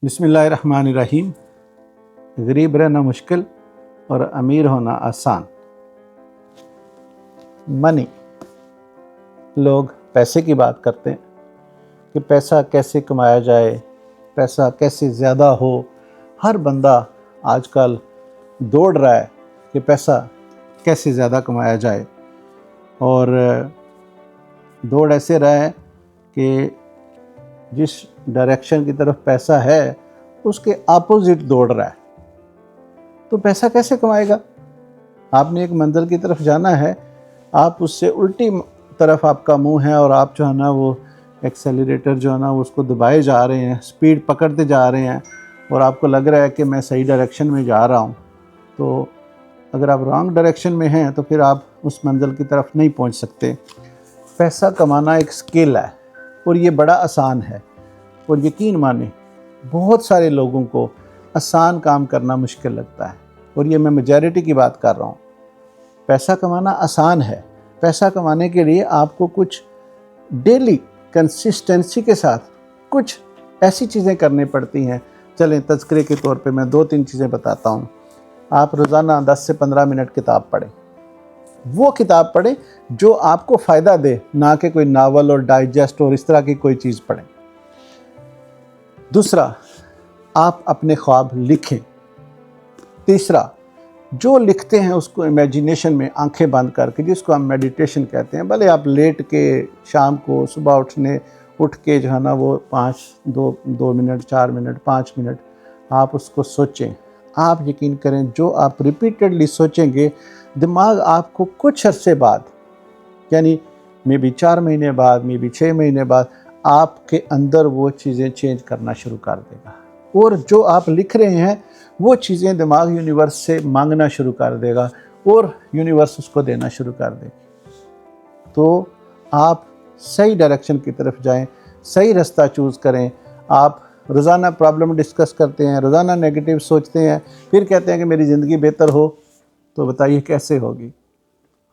बिस्मिल्लाहिर्रहमानिर्रहीम। गरीब रहना मुश्किल और अमीर होना आसान। मनी, लोग पैसे की बात करते हैं कि पैसा कैसे कमाया जाए, पैसा कैसे ज़्यादा हो। हर बंदा आजकल दौड़ रहा है कि पैसा कैसे ज़्यादा कमाया जाए, और दौड़ ऐसे रहा है कि जिस डायरेक्शन की तरफ पैसा है उसके अपोजिट दौड़ रहा है। तो पैसा कैसे कमाएगा? आपने एक मंजिल की तरफ जाना है, आप उससे उल्टी तरफ आपका मुंह है और आप जो है ना वो एक्सेलरेटर जो है ना उसको दबाए जा रहे हैं, स्पीड पकड़ते जा रहे हैं, और आपको लग रहा है कि मैं सही डायरेक्शन में जा रहा हूँ। तो अगर आप रॉन्ग डायरेक्शन में हैं तो फिर आप उस मंजिल की तरफ नहीं पहुँच सकते। पैसा कमाना एक स्किल है और ये बड़ा आसान है, और यकीन माने बहुत सारे लोगों को आसान काम करना मुश्किल लगता है, और ये मैं मेजॉरिटी की बात कर रहा हूँ। पैसा कमाना आसान है। पैसा कमाने के लिए आपको कुछ डेली कंसिस्टेंसी के साथ कुछ ऐसी चीज़ें करनी पड़ती हैं। चलें, तज़किरे के तौर पे मैं 2-3 चीज़ें बताता हूँ। आप रोज़ाना 10 से 15 मिनट किताब पढ़ें। वो किताब पढ़ें जो आपको फ़ायदा दे, ना कि कोई नावल और डाइजेस्ट और इस तरह की कोई चीज़ पढ़ें। दूसरा, आप अपने ख्वाब लिखें। तीसरा, जो लिखते हैं उसको इमेजिनेशन में आंखें बंद करके, जिसको हम मेडिटेशन कहते हैं, भले आप लेट के शाम को सुबह उठ के जो है ना वो 2 मिनट 4 मिनट 5 मिनट आप उसको सोचें। आप यकीन करें, जो आप रिपीटेडली सोचेंगे, दिमाग आपको कुछ अरसे बाद, यानी मे बी 4 महीने बाद, मे बी 6 महीने बाद, आपके अंदर वो चीज़ें चेंज करना शुरू कर देगा, और जो आप लिख रहे हैं वो चीज़ें दिमाग यूनिवर्स से मांगना शुरू कर देगा और यूनिवर्स उसको देना शुरू कर देगी। तो आप सही डायरेक्शन की तरफ जाएं, सही रास्ता चूज़ करें। आप रोज़ाना प्रॉब्लम डिस्कस करते हैं, रोज़ाना नेगेटिव सोचते हैं, फिर कहते हैं कि मेरी ज़िंदगी बेहतर हो, तो बताइए कैसे होगी?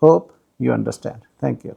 Hope you understand. Thank you.